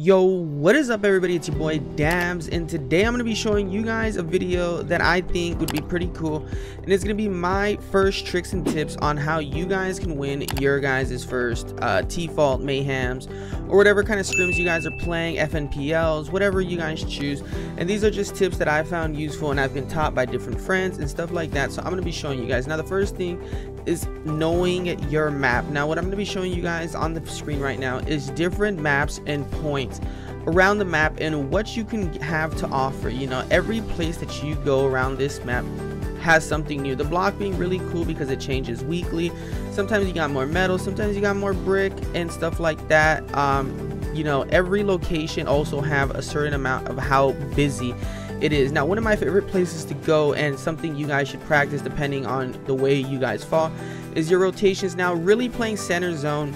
Yo, what is up everybody? It's your boy Dams, and today I'm going to be showing you guys a video that I think would be pretty cool, and it's going to be my first tricks and tips on how you guys can win your guys' first default mayhems or whatever kind of scrims you guys are playing, FNPLs, whatever you guys choose. And these are just tips that I found useful and I've been taught by different friends and stuff like that, so I'm going to be showing you guys. Now the first thing is knowing your map. Now what I'm going to be showing you guys on the screen right now is different maps and points around the map and what you can have to offer. You know, every place that you go around this map has something new. The block being really cool because it changes weekly. Sometimes you got more metal, sometimes you got more brick and stuff like that. You know, every location also have a certain amount of how busy it is. Now one of my favorite places to go, and something you guys should practice depending on the way you guys fall, is your rotations. Now really playing center zone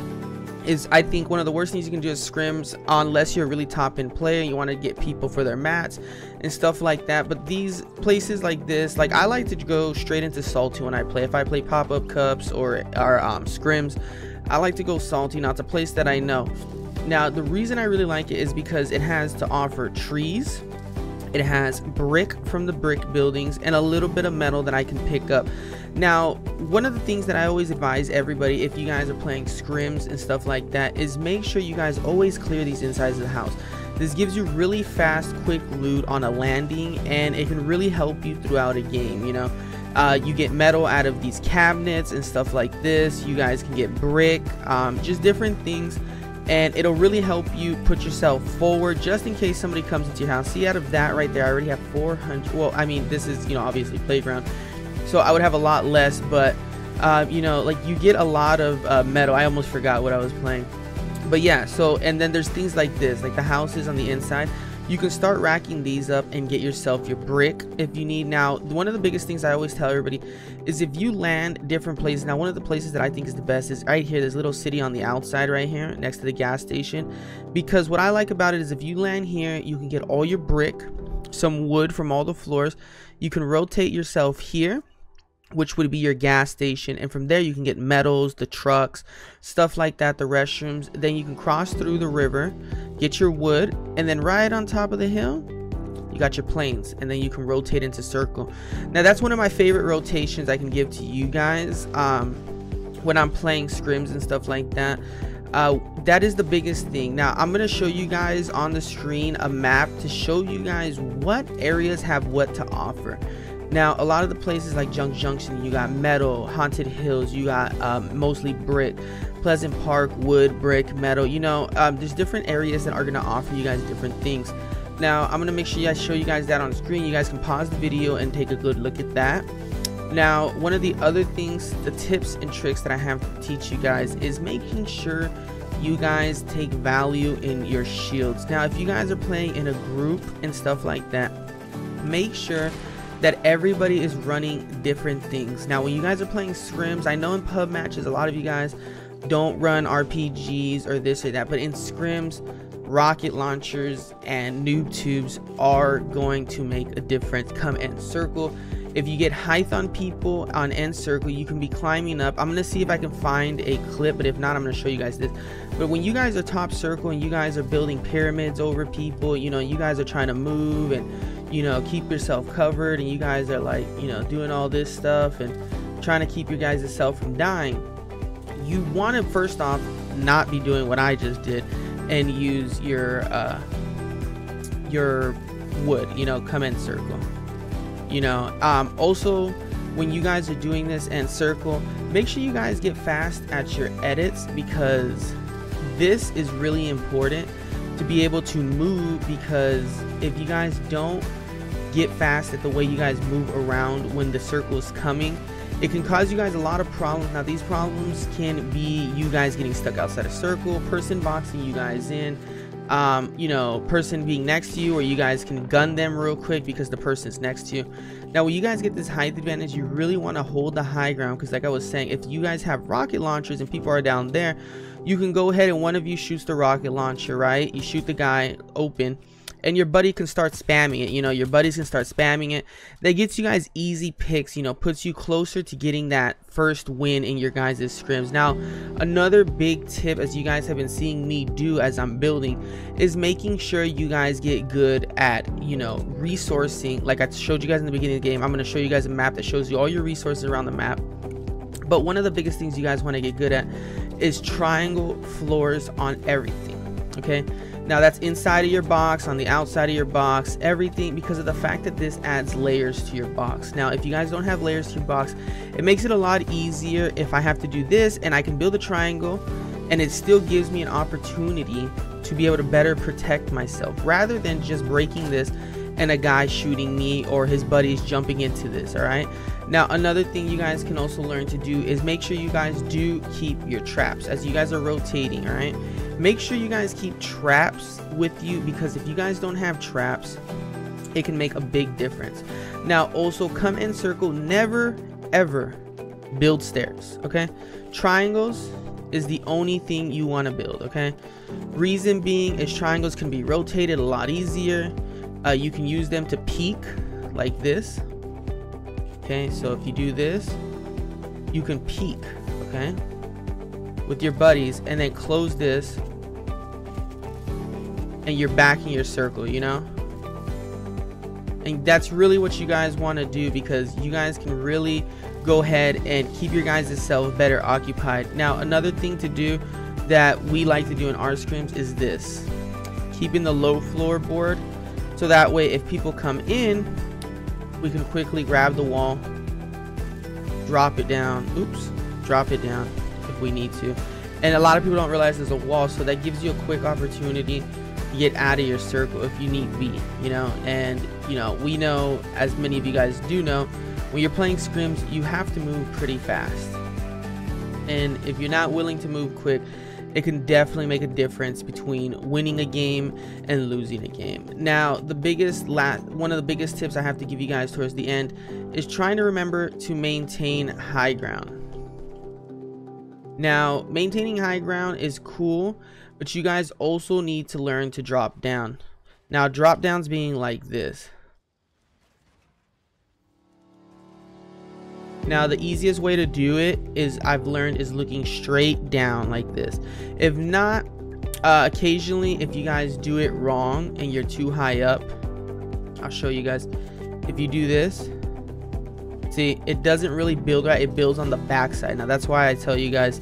is, I think, one of the worst things you can do is scrims, unless you're a really top end player and you want to get people for their mats and stuff like that. But these places like this, like I like to go straight into salty when I play. If I play pop-up cups or scrims, I like to go salty. Now it's a place that I know. Now the reason I really like it is because it has to offer trees, it has brick from the brick buildings, and a little bit of metal that I can pick up. Now one of the things that I always advise everybody, if you guys are playing scrims and stuff like that, is make sure you guys always clear these insides of the house. This gives you really fast, quick loot on a landing, and it can really help you throughout a game. You know, you get metal out of these cabinets and stuff like this. You guys can get brick, just different things, and it'll really help you put yourself forward just in case somebody comes into your house. See, out of that right there, I already have 400. Well, I mean, this is, you know, obviously playground, so I would have a lot less, but you know, like you get a lot of metal. I almost forgot what I was playing, but yeah. So, and then there's things like this, like the houses on the inside. You can start racking these up and get yourself your brick if you need. Now one of the biggest things I always tell everybody is, if you land different places. Now one of the places that I think is the best is right here, this little city on the outside right here next to the gas station, because what I like about it is if you land here, you can get all your brick, some wood from all the floors. You can rotate yourself here, which would be your gas station, and from there you can get metals, the trucks, stuff like that, the restrooms. Then you can cross through the river, get your wood, and then right on top of the hill you got your planes, and then you can rotate into circle. Now that's one of my favorite rotations I can give to you guys when I'm playing scrims and stuff like that. That is the biggest thing. Now I'm going to show you guys on the screen a map to show you guys what areas have what to offer. Now a lot of the places like Junk Junction, you got metal, Haunted Hills, you got mostly brick, Pleasant Park, wood, brick, metal. You know, there's different areas that are going to offer you guys different things. Now I'm going to make sure you guys show you guys that on the screen. You guys can pause the video and take a good look at that. Now one of the other things, the tips and tricks that I have to teach you guys, is making sure you guys take value in your shields. Now if you guys are playing in a group and stuff like that, make sure that everybody is running different things. Now when you guys are playing scrims, I know in pub matches a lot of you guys don't run RPGs or this or that, but in scrims, rocket launchers and noob tubes are going to make a difference. Come end circle. If you get height on people on end circle, you can be climbing up. I'm gonna see if I can find a clip, but if not, I'm gonna show you guys this. But when you guys are top circle and you guys are building pyramids over people, you know, you guys are trying to move and, you know, keep yourself covered, and you guys are like, you know, doing all this stuff and trying to keep your guys' self from dying, you want to first off not be doing what I just did and use your wood, you know, come in circle. You know, also when you guys are doing this and circle, make sure you guys get fast at your edits, because this is really important to be able to move, because if you guys don't get fast at the way you guys move around when the circle is coming, it can cause you guys a lot of problems. Now these problems can be you guys getting stuck outside a circle, person boxing you guys in, you know, person being next to you, or you guys can gun them real quick because the person's next to you. Now when you guys get this height advantage, you really want to hold the high ground, because like I was saying, if you guys have rocket launchers and people are down there, you can go ahead and one of you shoots the rocket launcher, right? You shoot the guy open, and your buddy can start spamming it. You know, your buddies can start spamming it. That gets you guys easy picks, you know, puts you closer to getting that first win in your guys' scrims. Now, another big tip, as you guys have been seeing me do as I'm building, is making sure you guys get good at, you know, resourcing. Like I showed you guys in the beginning of the game, I'm going to show you guys a map that shows you all your resources around the map. But one of the biggest things you guys want to get good at is triangle floors on everything. Okay, now that's inside of your box, on the outside of your box, everything, because of the fact that this adds layers to your box. Now if you guys don't have layers to your box, it makes it a lot easier if I have to do this and I can build a triangle, and it still gives me an opportunity to be able to better protect myself, rather than just breaking this and a guy shooting me or his buddies jumping into this. All right, now another thing you guys can also learn to do is make sure you guys do keep your traps as you guys are rotating. All right, make sure you guys keep traps with you, because if you guys don't have traps, it can make a big difference. Now also, come in circle, never ever build stairs. Okay, triangles is the only thing you want to build. Okay, reason being is triangles can be rotated a lot easier. You can use them to peek like this. Okay, so if you do this, you can peek, okay, with your buddies, and then close this, and you're back in your circle, you know. And that's really what you guys want to do, because you guys can really go ahead and keep your guys' self better occupied. Now another thing to do that we like to do in our scrims is this, keeping the low floorboard, so that way if people come in, we can quickly grab the wall, drop it down, oops, drop it down if we need to. And a lot of people don't realize there's a wall, so that gives you a quick opportunity to get out of your circle if you need be, you know. And you know, we know, as many of you guys do know, when you're playing scrims, you have to move pretty fast, and if you're not willing to move quick, it can definitely make a difference between winning a game and losing a game. Now one of the biggest tips I have to give you guys towards the end is trying to remember to maintain high ground. Now maintaining high ground is cool, but you guys also need to learn to drop down. Now drop downs being like this. Now the easiest way to do it is, I've learned, is looking straight down like this. If not, occasionally if you guys do it wrong and you're too high up, I'll show you guys. If you do this, see, it doesn't really build right, it builds on the back side. Now that's why I tell you guys,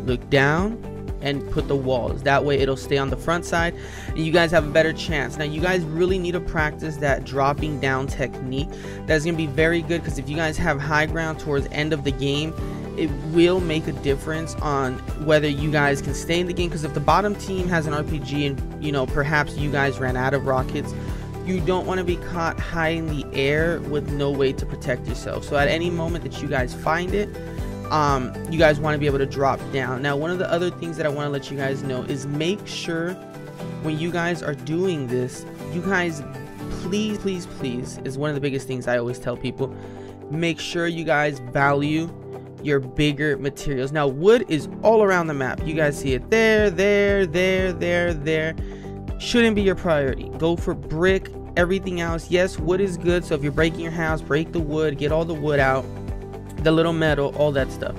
look down and put the walls, that way it'll stay on the front side and you guys have a better chance. Now you guys really need to practice that dropping down technique. That's gonna be very good, because if you guys have high ground towards the end of the game, it will make a difference on whether you guys can stay in the game. Because if the bottom team has an RPG and, you know, perhaps you guys ran out of rockets, you don't want to be caught high in the air with no way to protect yourself. So at any moment that you guys find it, you guys want to be able to drop down. Now one of the other things that I want to let you guys know is, make sure when you guys are doing this, you guys please is one of the biggest things I always tell people, make sure you guys value your bigger materials. Now wood is all around the map, you guys see it there, shouldn't be your priority. Go for brick, everything else. Yes, wood is good, so if you're breaking your house, break the wood, get all the wood out, the little metal, all that stuff.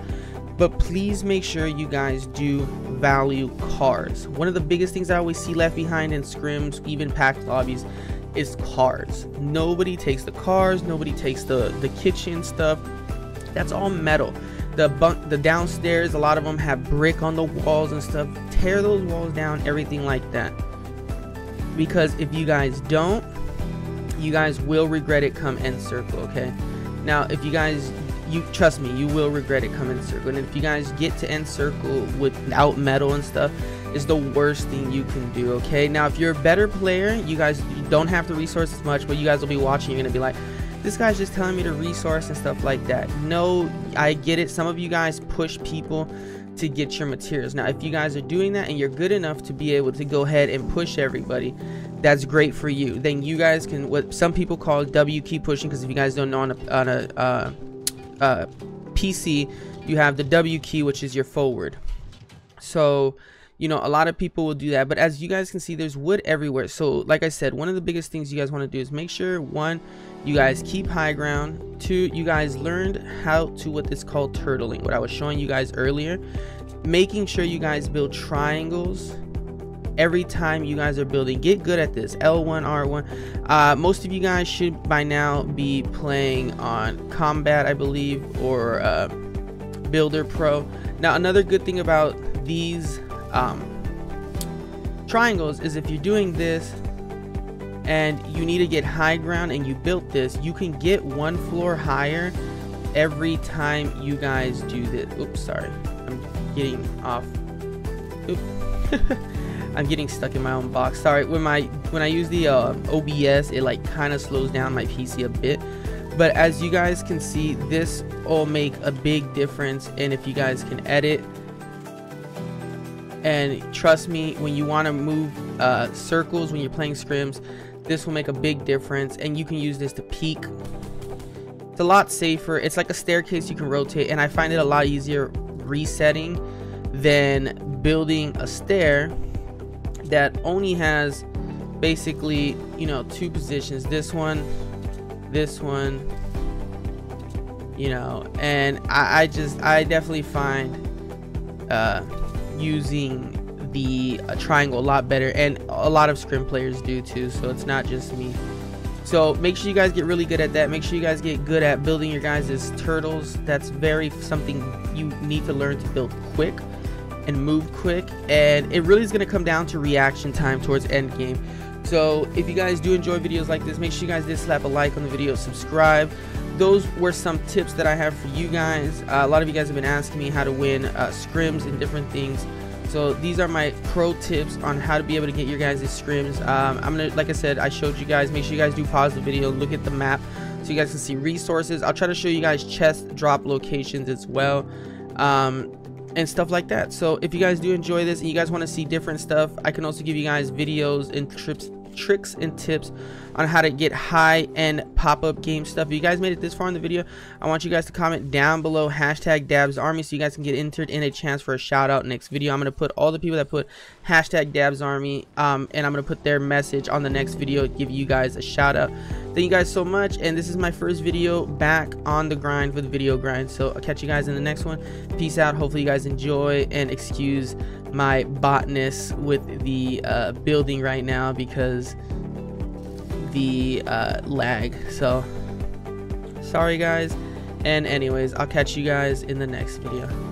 But please make sure you guys do value cars. One of the biggest things I always see left behind in scrims, even packed lobbies, is cars. Nobody takes the cars, nobody takes the kitchen stuff. That's all metal. The downstairs, a lot of them have brick on the walls and stuff. Tear those walls down, everything like that, because if you guys don't, you guys will regret it come end circle. Okay, now if you guys, trust me, you will regret it come end circle. And if you guys get to end circle without metal and stuff, is the worst thing you can do. Okay, now if you're a better player, you don't have to resource as much, but you guys will be watching, you're gonna be like, this guy's just telling me to resource and stuff like that. No, I get it. Some of you guys push people to get your materials. Now if you guys are doing that and you're good enough to be able to go ahead and push everybody, that's great for you. Then you guys can, what some people call W key pushing, because if you guys don't know, on a PC you have the W key, which is your forward. So You know, a lot of people will do that, but as you guys can see, there's wood everywhere. So like I said, one of the biggest things you guys want to do is make sure, one, you guys keep high ground. Two, you guys learned how to what is called turtling, what I was showing you guys earlier. Making sure you guys build triangles every time you guys are building. Get good at this. L1, R1. Most of you guys should by now be playing on Combat, I believe, or Builder Pro. Now another good thing about these triangles is if you're doing this and you need to get high ground and you built this, you can get one floor higher every time you guys do this. Oops, sorry, I'm getting off. Oops. I'm getting stuck in my own box. Sorry, when I use the OBS, it like kind of slows down my PC a bit. But as you guys can see, this will make a big difference. And if you guys can edit, and trust me, when you want to move circles when you're playing scrims, this will make a big difference. And you can use this to peek. It's a lot safer. It's like a staircase you can rotate, and I find it a lot easier resetting than building a stair that only has basically, you know, two positions, this one, you know. And I definitely find using the triangle a lot better, and a lot of scrim players do too, so it's not just me. So make sure you guys get really good at that. Make sure you guys get good at building your guys' turtles. That's something you need to learn to build quick and move quick, and it really is going to come down to reaction time towards end game. So if you guys do enjoy videos like this, make sure you guys did slap a like on the video, subscribe. Those were some tips that I have for you guys. A lot of you guys have been asking me how to win scrims and different things, so these are my pro tips on how to be able to get your guys' scrims. I'm gonna, like I said, I showed you guys, make sure you guys do pause the video, look at the map so you guys can see resources. I'll try to show you guys chest drop locations as well, and stuff like that. So if you guys do enjoy this and you guys want to see different stuff, I can also give you guys videos and tricks and tips on how to get high-end pop-up game stuff. If you guys made it this far in the video, I want you guys to comment down below #DabsArmy so you guys can get entered in a chance for a shout out next video. I'm going to put all the people that put #DabsArmy and I'm going to put their message on the next video, give you guys a shout out. Thank you guys so much, and this is my first video back on the grind for the video grind, so I'll catch you guys in the next one. Peace out. Hopefully you guys enjoy, and excuse my botness with the building right now because the lag. So sorry guys, and anyways, I'll catch you guys in the next video.